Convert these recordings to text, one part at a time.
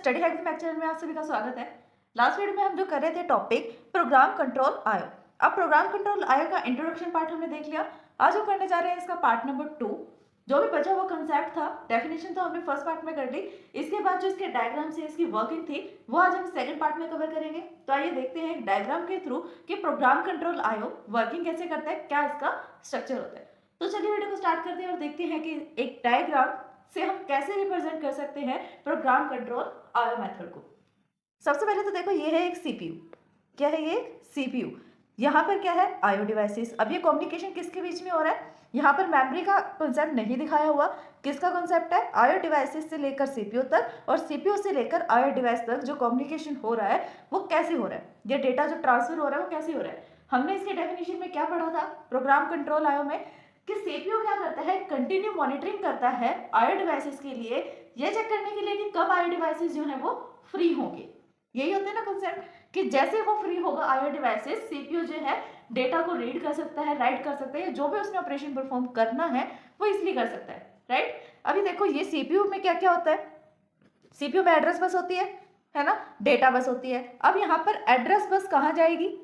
Study hack math channel में आप सभी का स्वागत है। लास्ट वीडियो में हम जो कर रहे थे टॉपिक प्रोग्राम कंट्रोल आयो। अब प्रोग्राम कंट्रोल आयो का इंट्रोडक्शन पार्ट हमने देख लिया। आज हम करने जा रहे हैं इसका पार्ट नंबर 2। जो भी बचा हुआ कंसेप्ट था, डेफिनेशन तो हमने फर्स्ट पार्ट में कर ली। इसके बाद जो इसके डायग्राम से इसकी वर्किंग थी वो आज हम सेकंड पार्ट में कवर करेंगे। तो आइए देखते हैं एक डायग्राम के थ्रू कि प्रोग्राम कंट्रोल आयो वर्किंग कैसे करता है, क्या इसका स्ट्रक्चर होता है। तो चलिए वीडियो को स्टार्ट करते हैं और देखते हैं कि एक डायग्राम से हम कैसे रिप्रेजेंट कर सकते हैं प्रोग्राम कंट्रोल आयो मेथड को। सबसे पहले तो देखो, ये है एक सीपीयू। क्या है ये? एक सीपीयू। यहाँ पर क्या है? आयो डिवाइसेस। अब ये कम्युनिकेशन किसके बीच में हो रहा है? यहाँ पर मेमोरी का कॉन्सेप्ट नहीं दिखाया हुआ। किसका कॉन्सेप्ट है? आयो डिवाइसेस से लेकर सीपीयू तक और सीपीयू से लेकर आयो डिवाइस तक जो कम्युनिकेशन हो रहा है वो कैसे हो रहा है, ये डेटा जो ट्रांसफर हो रहा है वो कैसे हो रहा है। हमने इसके डेफिनेशन में क्या पढ़ा था प्रोग्राम कंट्रोल आयो में कि सीपीयू क्या करता है, कंटिन्यू मॉनिटरिंग करता है आयो डिवाइसेस के लिए, ये चेक करने के लिए कि कब आयो डिवाइसेस जो है वो फ्री होंगे। यही होता है ना कंसेप्ट कि जैसे वो फ्री होगा आयो डिवाइसेस, सीपीयू जो है डेटा को रीड कर सकता है, राइट कर सकता है, जो भी उसने ऑपरेशन परफॉर्म करना है वो इसलिए कर सकता है, राइट। अभी देखो ये सीपीयू में क्या क्या होता है। सीपीयू में एड्रेस बस होती है ना, डेटा बस होती है। अब यहाँ पर एड्रेस बस कहाँ जाएगी?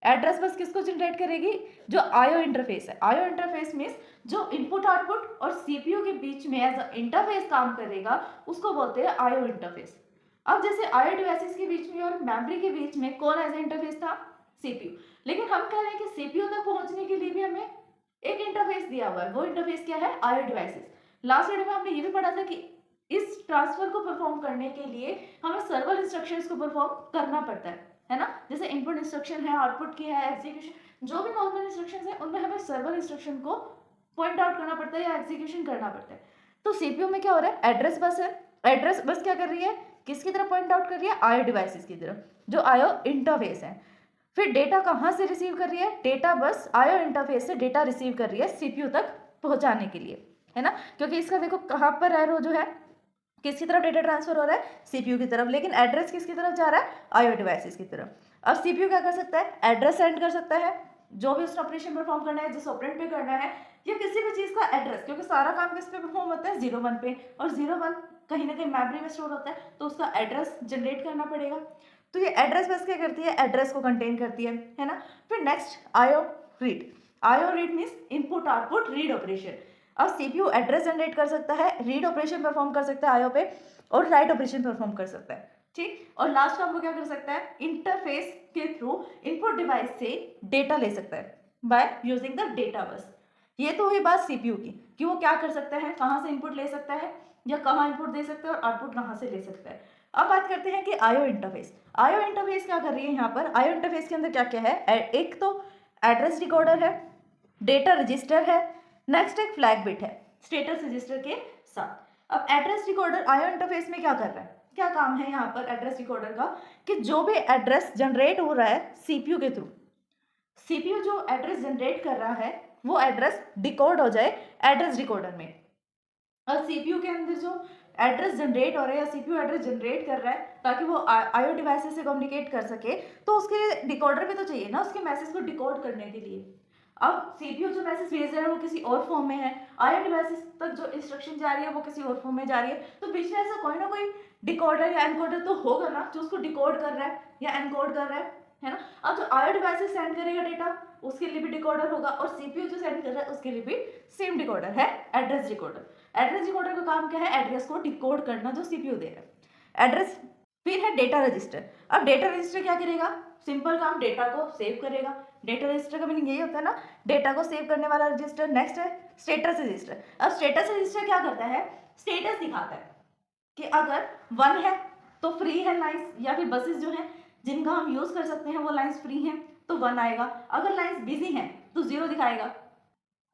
एड्रेस बस किसको जनरेट करेगी? जो आयो इंटरफेस है। आयो इंटरफेस मींस जो इनपुट आउटपुट और सीपीयू के बीच में एज अ इंटरफेस काम करेगा उसको बोलते हैं आयो इंटरफेस। अब जैसे आयो डिवाइसेस के बीच में और मेमोरी के बीच में कौन एज इंटरफेस था? सीपीयू। लेकिन हम कह रहे हैं कि सीपीयू तक पहुंचने के लिए भी हमें एक इंटरफेस दिया हुआ है। वो इंटरफेस क्या है? आयो डिवाइसेस। लास्ट वीडियो में हमने ये भी पढ़ा था कि इस ट्रांसफर को परफॉर्म करने के लिए हमें सर्वल इंस्ट्रक्शंस को परफॉर्म करना पड़ता है ना। जैसे इनपुट इंस्ट्रक्शन है, आउटपुट की है, एग्जीक्यूशन, जो भी नॉर्मल इंस्ट्रक्शंस है उनमें हमें सर्वल इंस्ट्रक्शन को पॉइंट आउट करना पड़ता है या एग्जीक्यूशन करना पड़ता है। तो सीपीयू में क्या हो रहा है? एड्रेस बस है। एड्रेस बस क्या कर रही है? किसकी तरफ पॉइंट आउट कर रही है? आयो डिवाइसेस की तरफ, जो आयो इंटरफेस है। फिर डेटा कहाँ से रिसीव कर रही है? डेटा बस आयो इंटरफेस से डेटा रिसीव कर रही है सीपीयू तक पहुंचाने के लिए, है ना। क्योंकि इसका देखो कहाँ पर एरो जो है, किसकी तरफ डेटा ट्रांसफर हो रहा है? सीपीयू की तरफ। लेकिन एड्रेस किसकी तरफ जा रहा है? आयो डिवाइसेस की तरफ। अब सीपीयू क्या कर सकता है? एड्रेस सेंड कर सकता है, जो भी उसने ऑपरेशन परफॉर्म करना है, जिस ऑपरेंड पे करना है, या किसी भी चीज का एड्रेस, क्योंकि सारा काम किस पे परफॉर्म होता है? 0 1 पे, और 0 1 कहीं ना कहीं मेमोरी में स्टोर होता है, तो उसका एड्रेस जनरेट करना पड़ेगा। तो ये एड्रेस बस क्या करती है? एड्रेस को कंटेन करती है ना। फिर नेक्स्ट आयो रीड। आयो read means input output read operation. अब सीपीयू एड्रेस जनरेट कर सकता है, रीड ऑपरेशन परफॉर्म कर सकता है आयो पे, और राइट ऑपरेशन परफॉर्म कर सकता है, ठीक। और लास्ट काम वो क्या कर सकता है? इंटरफेस के थ्रू इनपुट डिवाइस से डेटा ले सकता है by using the data bus. ये तो हुई बात सीपीयू की कि वो क्या कर सकता है, कहाँ से इनपुट ले सकता है, या कहाँ इनपुट दे सकता है और आउटपुट कहाँ से ले सकता है। अब बात करते हैं कि आयो इंटरफेस। आयो इंटरफेस क्या कर रही है यहाँ पर? आयो इंटरफेस के अंदर क्या क्या है? एक तो एड्रेस डिकोडर है, डेटा रजिस्टर है, नेक्स्ट एक फ्लैग बिट है स्टेटस रजिस्टर के साथ। अब एड्रेस डिकोडर आयो इंटरफेस में क्या कर रहा है? क्या काम है यहाँ पर एड्रेस डिकोडर का? कि जो भी एड्रेस जनरेट हो रहा है सीपीयू के थ्रू, सीपीयू जो एड्रेस जनरेट कर रहा है वो एड्रेस डिकोड हो जाए एड्रेस डिकोडर में। और सीपीयू के अंदर जो एड्रेस जनरेट हो रहा है या सीपीयू एड्रेस जनरेट कर रहा है ताकि वो आयो डिवाइसेस से कम्युनिकेट कर सके, तो उसके लिए डिकोडर भी तो चाहिए ना उसके मैसेज को डिकोड करने के लिए। अब सीपीयू जो मैसेज भेज रहा है वो किसी और फॉर्म में है, आयो डिवाइसेस तक जो इंस्ट्रक्शन जा रही है वो किसी और फॉर्म में जा रही है, तो बीच में ऐसा कोई ना कोई डिकोडर या एनकोडर तो होगा ना जो उसको डिकोड कर रहा है या एनकोड कर रहा है ना। अब जो आयो डिवाइसेस सेंड करेगा डेटा उसके लिए भी डिकोडर होगा, और सीपीयू जो सेंड कर रहा है उसके लिए भी सेम डिकोडर है, एड्रेस डिकोडर। एड्रेस डिकोडर का काम क्या है? एड्रेस को डिकोड करना जो सीपीयू दे रहा है, एड्रेस। फिर है डेटा रजिस्टर। अब डेटा रजिस्टर क्या करेगा? सिंपल काम, डेटा को सेव करेगा। डेटा रजिस्टर का मीनिंग यही होता है ना, डेटा को सेव करने वाला रजिस्टर। नेक्स्ट है स्टेटस रजिस्टर। अब स्टेटस रजिस्टर क्या करता है? स्टेटस दिखाता है कि अगर 1 है तो फ्री है लाइन्स, या फिर बसेस जो है जिनका हम यूज कर सकते हैं वो लाइन्स फ्री हैं तो 1 आएगा। अगर लाइन्स बिजी हैं तो 0 दिखाएगा।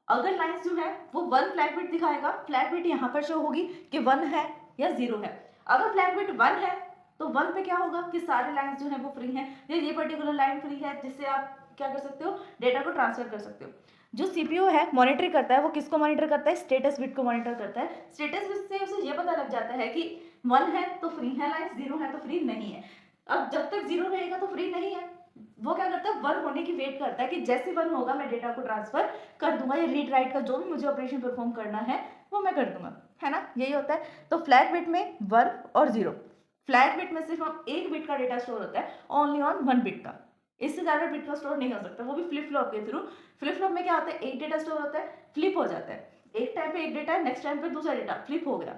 अगर लाइन्स जो है वो 1 फ्लैग बिट दिखाएगा, फ्लैग बिट यहाँ पर शो होगी कि 1 है या 0 है। अगर फ्लैग बिट 1 है तो 1 पे क्या होगा कि सारे लाइन्स जो है वो फ्री हैं, या ये पर्टिकुलर लाइन फ्री है जिससे आप क्या कर सकते हो? डेटा को ट्रांसफर कर सकते हो। जो सीपीयू है मॉनिटर करता है, वो किसको मॉनिटर करता है? स्टेटस बिट को मॉनिटर करता है। स्टेटस बिट से उसे ये पता लग जाता है कि 1 है तो फ्री है लाइन्स, 0 है तो फ्री नहीं है। अब जब तक 0 रहेगा तो फ्री नहीं है, वो क्या करता है? 1 होने की वेट करता है कि जैसे 1 होगा मैं डेटा को ट्रांसफर कर दूंगा, या रीड राइट का जो भी मुझे ऑपरेशन परफॉर्म करना है वो मैं कर दूंगा, है ना। यही होता है। तो फ्लैग बिट में 1 और 0, फ्लैग बिट में सिर्फ हम एक बिट का डेटा स्टोर होता है, ओनली ऑन 1 बिट का, इससे ज़्यादा बिट का स्टोर नहीं हो सकता, वो भी फ्लिप फ्लॉप के थ्रू। फ्लिप फ्लॉप में क्या होता है, एक डेटा स्टोर होता है, फ्लिप हो जाता है, एक टाइम पे एक डेटा है, नेक्स्ट टाइम पे दूसरा डेटा फ्लिप हो गया।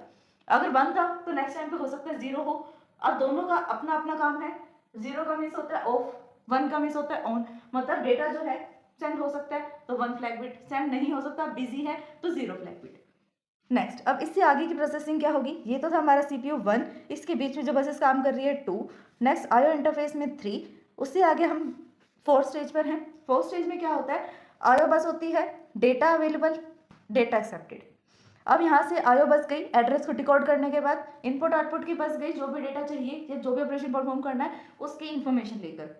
अगर 1 था तो नेक्स्ट टाइम पे हो सकता है 0 हो। अब दोनों का अपना अपना काम है, 0 का मीन्स होता है ऑफ, 1 का मीन्स होता है ऑन, मतलब डेटा जो है सेंड हो सकता है तो 1 फ्लैग बिट, सेंड नहीं हो सकता, बिजी है तो 0 फ्लैग बिट। नेक्स्ट, अब इससे आगे की प्रोसेसिंग क्या होगी, ये तो था हमारा CPU 1, इसके बीच में जो बसेस काम कर रही है 2, नेक्स्ट आयो इंटरफेस में 3, उससे आगे हम 4th स्टेज पर हैं। 4th स्टेज में क्या होता है, आयो बस होती है, डेटा अवेलेबल, डेटा एक्सेप्टेड। अब यहाँ से आयो बस गई, एड्रेस को डिकोड करने के बाद इनपुट आउटपुट की बस गई, जो भी डेटा चाहिए या जो भी ऑपरेशन परफॉर्म करना है उसकी इन्फॉर्मेशन लेकर।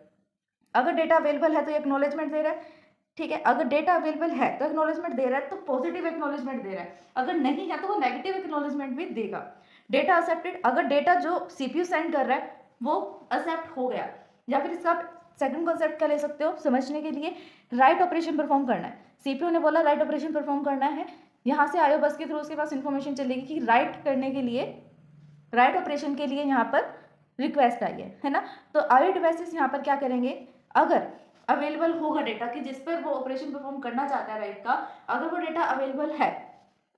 अगर डेटा अवेलेबल है तो एक्नॉलेजमेंट दे रहा है, ठीक है, अगर डेटा अवेलेबल है तो एक्नॉलेजमेंट दे रहा है, तो पॉजिटिव एक्नॉलेजमेंट दे रहा है, अगर नहीं है तो वो नेगेटिव एक्नॉलेजमेंट भी देगा। डेटा एक्सेप्टेड, अगर डेटा जो CPU सेंड कर रहा है वो एक्सेप्ट हो गया, या फिर इसका सेकंड कॉन्सेप्ट क्या ले सकते हो समझने के लिए, राइट ऑपरेशन परफॉर्म करना है, CPU ने बोला राइट ऑपरेशन परफॉर्म करना है, यहाँ से आयो बस के थ्रू उसके पास इंफॉर्मेशन चलेगी कि राइट करने के लिए, राइट ऑपरेशन के लिए यहाँ पर रिक्वेस्ट आई है ना। तो आयो डिवाइसेस यहाँ पर क्या करेंगे, अगर अवेलेबल होगा डेटा कि जिस पर वो ऑपरेशन परफॉर्म करना चाहता है राइट का, अगर वो डेटा अवेलेबल है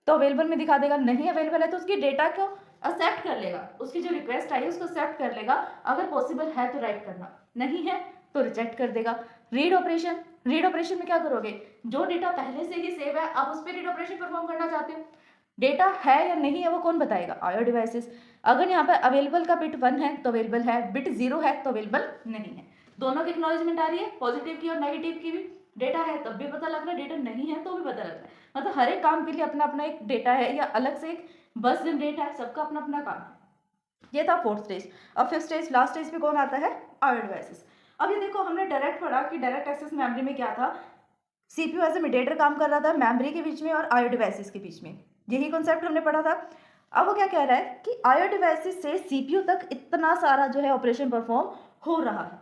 तो अवेलेबल में दिखा देगा, नहीं अवेलेबल है तो उसकी डेटा को एक्सेप्ट कर लेगा, उसकी जो रिक्वेस्ट आई है उसको एक्सेप्ट कर लेगा, अगर पॉसिबल है तो राइट करना, नहीं है तो रिजेक्ट कर देगा। रीड ऑपरेशन, रीड ऑपरेशन में क्या करोगे, जो डेटा पहले से ही सेव है आप उस पर रीड ऑपरेशन परफॉर्म करना चाहते हो, डेटा है या नहीं है वो कौन बताएगा, आयो डिवाइसेस। अगर यहाँ पर अवेलेबल का बिट 1 है तो अवेलेबल है, बिट 0 है तो अवेलेबल नहीं है, दोनों की एक्नॉलेजमेंट आ रही है, पॉजिटिव की और नेगेटिव की भी। डेटा है तब भी पता लग रहा है, डेटा नहीं है तो भी पता लग रहा है, मतलब हर एक काम के लिए अपना अपना एक डेटा है या अलग से एक बस जनरेट है, सबका अपना अपना काम है। ये था 4th स्टेज। अब 5th स्टेज, लास्ट स्टेज पे कौन आता है, आयो डिवाइसेस। अब ये देखो हमने डायरेक्ट पढ़ा कि डायरेक्ट एक्सेस मेमोरी में क्या था, CPU एज ए मीडिएटर काम कर रहा था मेमोरी के बीच में और आयो डिवाइसेस के बीच में, यही कॉन्सेप्ट हमने पढ़ा था। अब वो क्या कह रहा है कि आयो डिवाइसेस से CPU तक इतना सारा जो है ऑपरेशन परफॉर्म हो रहा है,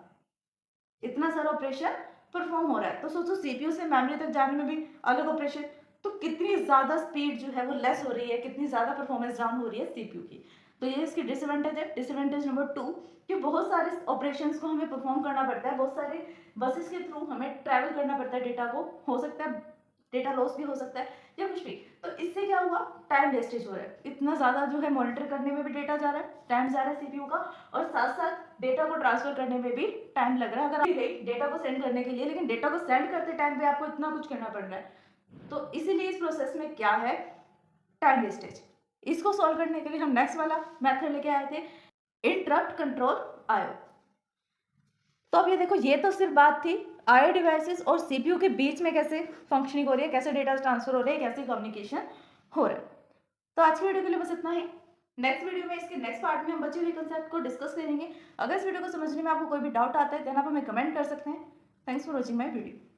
इतना सारा ऑपरेशन परफॉर्म हो रहा है, तो सोचो CPU से मेमोरी तक जाने में भी अलग ऑपरेशन, तो कितनी ज़्यादा स्पीड जो है वो लेस हो रही है, कितनी ज़्यादा परफॉर्मेंस डाउन हो रही है CPU की। तो ये इसकी डिसएडवांटेज है। डिसएडवांटेज नंबर 2 कि बहुत सारे ऑपरेशंस को हमें परफॉर्म करना पड़ता है, बहुत सारे बसेस के थ्रू हमें ट्रैवल करना पड़ता है डेटा को, हो सकता है डेटा लॉस भी हो सकता है या कुछ भी, तो इससे क्या हुआ, टाइम वेस्टेज हो रहा है, इतना ज़्यादा जो है मॉनिटर करने में भी डेटा जा रहा है, टाइम जा रहा है CPU का, और साथ साथ डेटा को ट्रांसफर करने में भी टाइम लग रहा है, अगर आप डेटा को सेंड करने के लिए, लेकिन डेटा को सेंड करते टाइम पे आपको इतना कुछ करना पड़ रहा है, तो इसीलिए इस प्रोसेस में क्या है, टाइम वेस्टेज। इसको सॉल्व करने के लिए हम नेक्स्ट वाला मेथड लेके आए थे, इंटरप्ट कंट्रोल आयो। तो अब ये देखो, ये तो सिर्फ बात थी आयो डिवाइसेस और CPU के बीच में कैसे फंक्शनिंग हो रही है, कैसे डेटा ट्रांसफर हो रही है, कैसे कम्युनिकेशन हो रहा है। तो आज की वीडियो के लिए बस इतना ही। नेक्स्ट वीडियो में, इसके नेक्स्ट पार्ट में हम बचे हुए कंसेप्ट को डिस्कस करेंगे। अगर इस वीडियो को समझने में आपको कोई भी डाउट आता है देन आप हमें कमेंट कर सकते हैं। Thanks for watching my video.